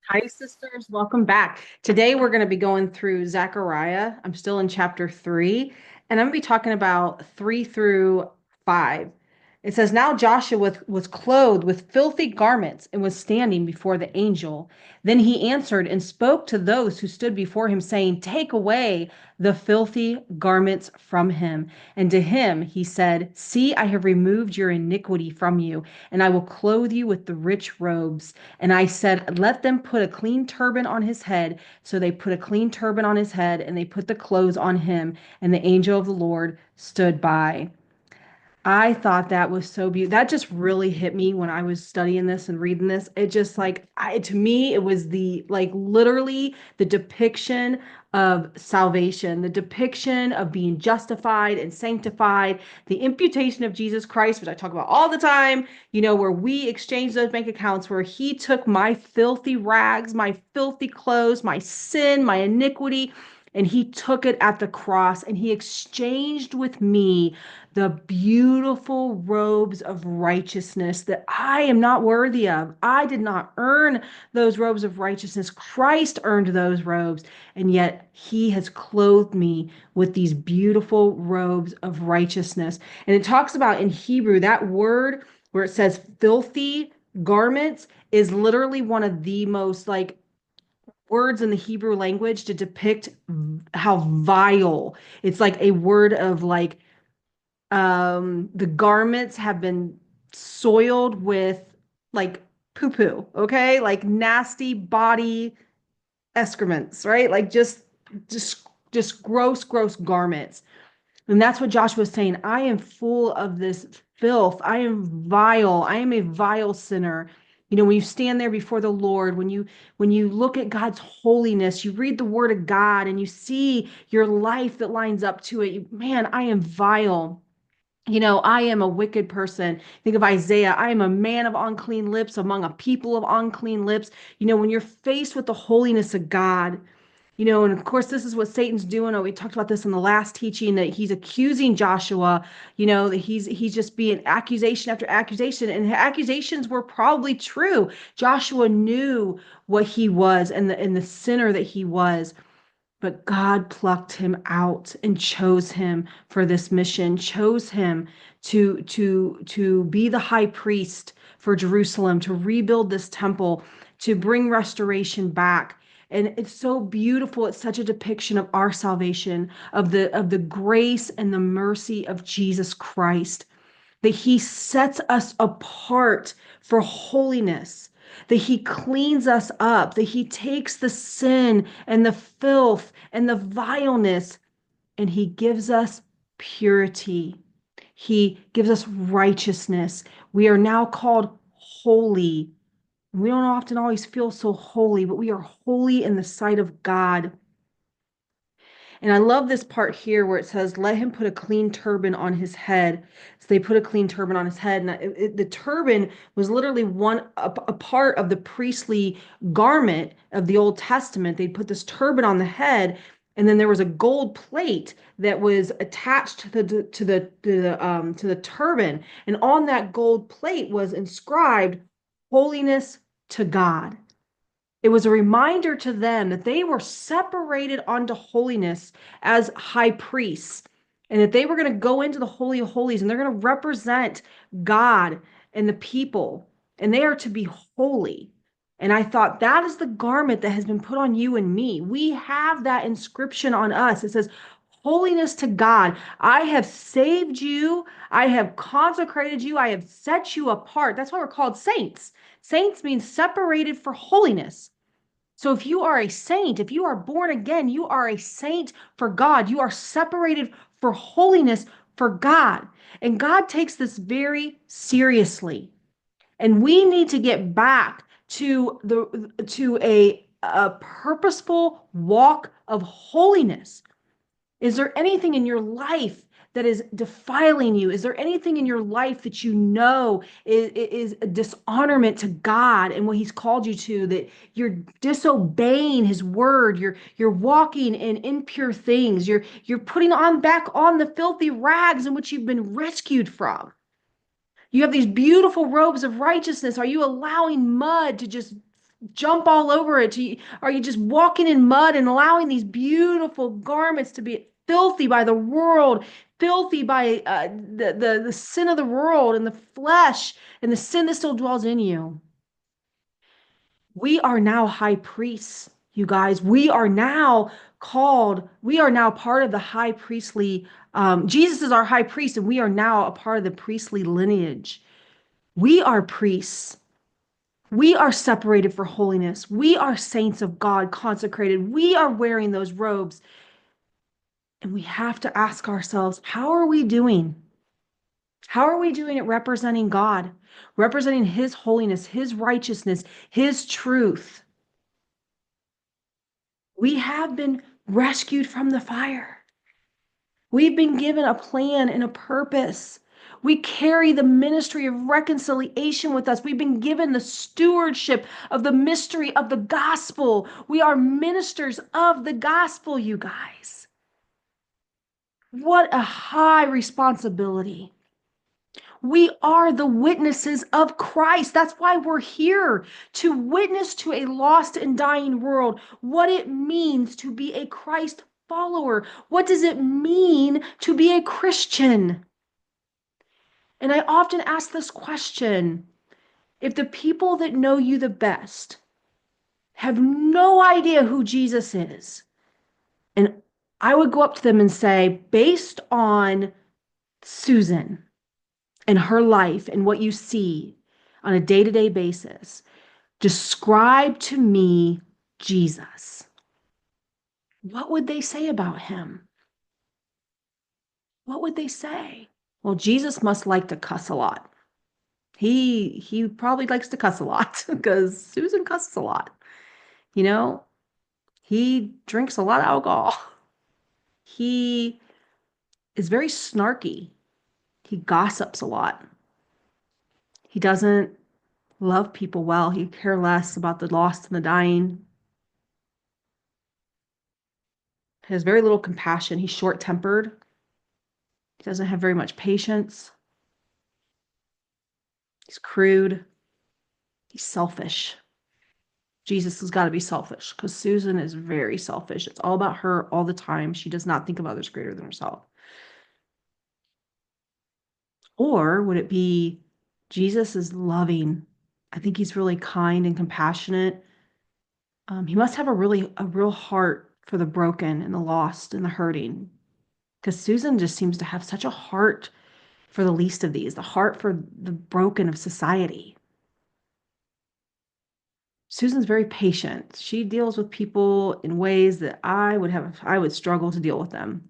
Hi, sisters. Welcome back. Today we're going to be going through Zechariah. I'm still in chapter 3, and I'm going to be talking about 3 through 5. It says, Now Joshua was clothed with filthy garments and was standing before the angel. Then he answered and spoke to those who stood before him, saying, Take away the filthy garments from him. And to him he said, See, I have removed your iniquity from you, and I will clothe you with the rich robes. And I said, Let them put a clean turban on his head. So they put a clean turban on his head, and they put the clothes on him. And the angel of the Lord stood by. I thought that was so beautiful. That just really hit me when I was studying this and reading this. It just to me, it was literally the depiction of salvation, the depiction of being justified and sanctified, the imputation of Jesus Christ, which I talk about all the time, where we exchange those bank accounts, where he took my filthy rags, my filthy clothes, my sin, my iniquity, and he took it at the cross and he exchanged with me the beautiful robes of righteousness that I am not worthy of. I did not earn those robes of righteousness. Christ earned those robes, and yet he has clothed me with these beautiful robes of righteousness. And it talks about in Hebrew, that word where it says filthy garments is literally one of the most words in the Hebrew language to depict how vile. It's like a word of the garments have been soiled with like poo poo, okay? Like nasty body excrements, right? Like just gross garments. And that's what Joshua was saying. I am full of this filth. I am vile. I am a vile sinner. When you stand there before the Lord, when you look at God's holiness, you read the word of God and you see your life that lines up to it. Man, I am vile. I am a wicked person. Think of Isaiah. I am a man of unclean lips among a people of unclean lips. When you're faced with the holiness of God, and of course, this is what Satan's doing. Oh, we talked about this in the last teaching that he's accusing Joshua, that he's just being accusation after accusation, and the accusations were probably true. Joshua knew what he was and the sinner that he was. But God plucked him out and chose him for this mission, chose him to be the high priest for Jerusalem, to rebuild this temple, to bring restoration back. And it's so beautiful. It's such a depiction of our salvation, of the grace and the mercy of Jesus Christ, that he sets us apart for holiness, that he cleans us up, that he takes the sin and the filth and the vileness and he gives us purity. He gives us righteousness. We are now called holy. We don't often always feel so holy, but we are holy in the sight of God. And I love this part here where it says, let him put a clean turban on his head. So they put a clean turban on his head. And the turban was literally a part of the priestly garment of the Old Testament. They put this turban on the head. And then there was a gold plate that was attached to the turban. And on that gold plate was inscribed, Holiness to God. It was a reminder to them that they were separated unto holiness as high priests, and that they were going to go into the Holy of Holies and they're going to represent God and the people, and they are to be holy. And I thought that is the garment that has been put on you and me. We have that inscription on us. It says, Holiness to God. I have saved you. I have consecrated you. I have set you apart. That's why we're called saints. Saints means separated for holiness. So if you are a saint, if you are born again, you are a saint for God. You are separated for holiness for God. And God takes this very seriously. And we need to get back to a purposeful walk of holiness. Is there anything in your life that is defiling you? Is there anything in your life that you know is a dishonorment to God and what He's called you to, that you're disobeying His word, you're walking in impure things, you're putting on back on the filthy rags in which you've been rescued from? You have these beautiful robes of righteousness. Are you allowing mud to just jump all over it? Are you just walking in mud and allowing these beautiful garments to be filthy by the world, filthy by the sin of the world and the flesh and the sin that still dwells in you? We are now high priests, you guys. We are now part of the high priestly. Jesus is our high priest, and we are now a part of the priestly lineage. We are priests. We are separated for holiness. We are saints of God, consecrated. We are wearing those robes. And we have to ask ourselves, how are we doing? How are we doing at representing God, representing His holiness, His righteousness, His truth? We have been rescued from the fire. We've been given a plan and a purpose. We carry the ministry of reconciliation with us. We've been given the stewardship of the mystery of the gospel. We are ministers of the gospel, you guys. What a high responsibility. We are the witnesses of Christ. That's why we're here, to witness to a lost and dying world what it means to be a Christ follower. What does it mean to be a Christian? And I often ask this question: if the people that know you the best have no idea who Jesus is, and I would go up to them and say, based on Susan and her life and what you see on a day-to-day basis, describe to me Jesus. What would they say about him? What would they say? Well, Jesus must like to cuss a lot. He probably likes to cuss a lot because Susan cusses a lot. You know, he drinks a lot of alcohol. He is very snarky. He gossips a lot. He doesn't love people well. He cares less about the lost and the dying. He has very little compassion. He's short-tempered. He doesn't have very much patience. He's crude. He's selfish. Jesus has got to be selfish because Susan is very selfish. It's all about her all the time. She does not think of others greater than herself. Or would it be Jesus is loving? I think he's really kind and compassionate. He must have a real heart for the broken and the lost and the hurting. Because Susan just seems to have such a heart for the least of these, the heart for the broken of society. Susan's very patient. She deals with people in ways that I would struggle to deal with them.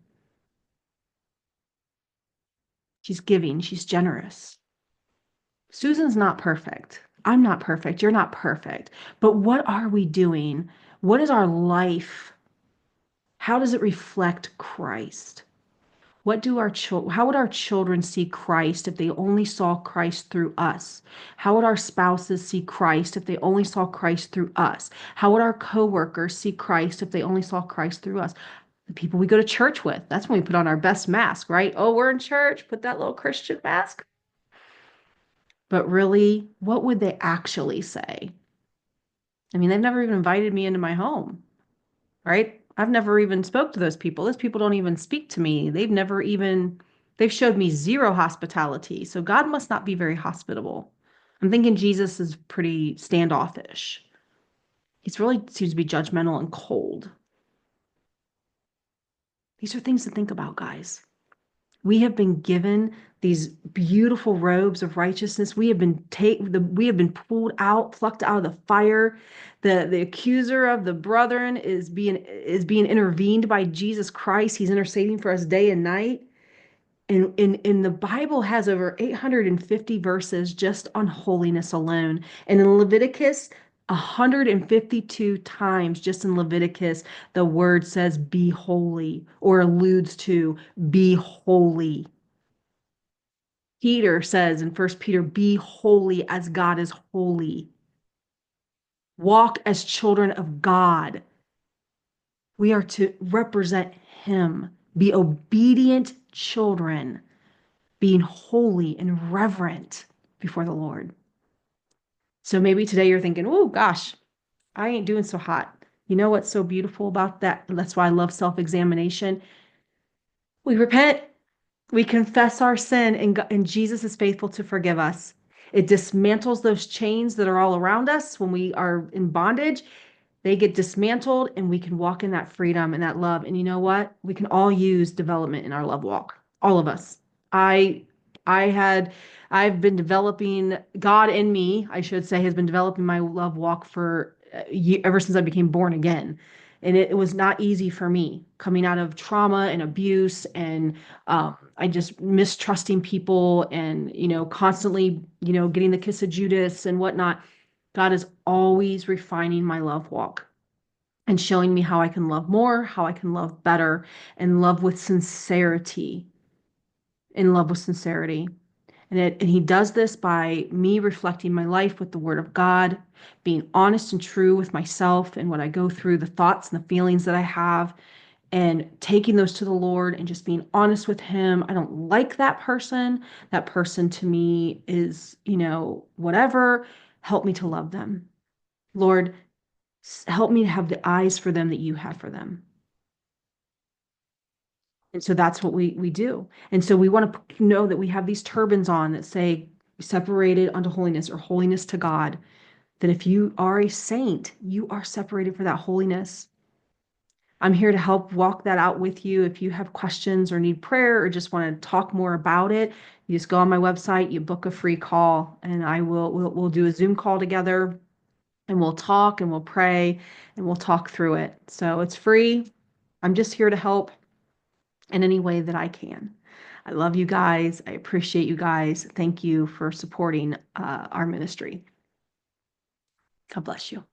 She's giving, she's generous. Susan's not perfect. I'm not perfect. You're not perfect. But what are we doing? What is our life? How does it reflect Christ? How would our children see Christ if they only saw Christ through us? How would our spouses see Christ if they only saw Christ through us? How would our coworkers see Christ if they only saw Christ through us? The people we go to church with, that's when we put on our best mask, right? Oh, we're in church, put that little Christian mask. But really, what would they actually say? I mean, they've never even invited me into my home, right? I've never even spoke to those people. Those people don't even speak to me. They've showed me zero hospitality. So God must not be very hospitable. I'm thinking Jesus is pretty standoffish. He's really seems to be judgmental and cold. These are things to think about, guys. We have been given these beautiful robes of righteousness. We have been pulled out, plucked out of the fire. The accuser of the brethren is being intervened by Jesus Christ. He's interceding for us day and night. And the Bible has over 850 verses just on holiness alone. And in Leviticus, 152 times just in Leviticus, the word says be holy or alludes to be holy. Peter says in First Peter, be holy as God is holy. Walk as children of God. We are to represent him, be obedient children, being holy and reverent before the Lord. So maybe today you're thinking, oh gosh, I ain't doing so hot. You know what's so beautiful about that? That's why I love self-examination. We repent, we confess our sin, and Jesus is faithful to forgive us. It dismantles those chains that are all around us when we are in bondage. They get dismantled, and we can walk in that freedom and that love. And you know what? We can all use development in our love walk. All of us. I I had I've been developing God in me, I should say, has been developing my love walk for ever since I became born again. And it was not easy for me coming out of trauma and abuse, and I just mistrusting people, and constantly getting the kiss of Judas and whatnot. God is always refining my love walk and showing me how I can love more, how I can love better, and love with sincerity. In love with sincerity. And he does this by me reflecting my life with the word of God, being honest and true with myself and what I go through, the thoughts and the feelings that I have, and taking those to the Lord and just being honest with him. I don't like that person. That person to me is, whatever. Help me to love them. Lord, help me to have the eyes for them that you have for them. And so that's what we do. And so we want to know that we have these turbans on that say separated unto holiness, or holiness to God. That if you are a saint, you are separated for that holiness. I'm here to help walk that out with you. If you have questions or need prayer or just want to talk more about it, you just go on my website, you book a free call, and we'll do a Zoom call together, and we'll talk and we'll pray and we'll talk through it. So it's free. I'm just here to help in any way that I can. I love you guys. I appreciate you guys. Thank you for supporting our ministry. God bless you.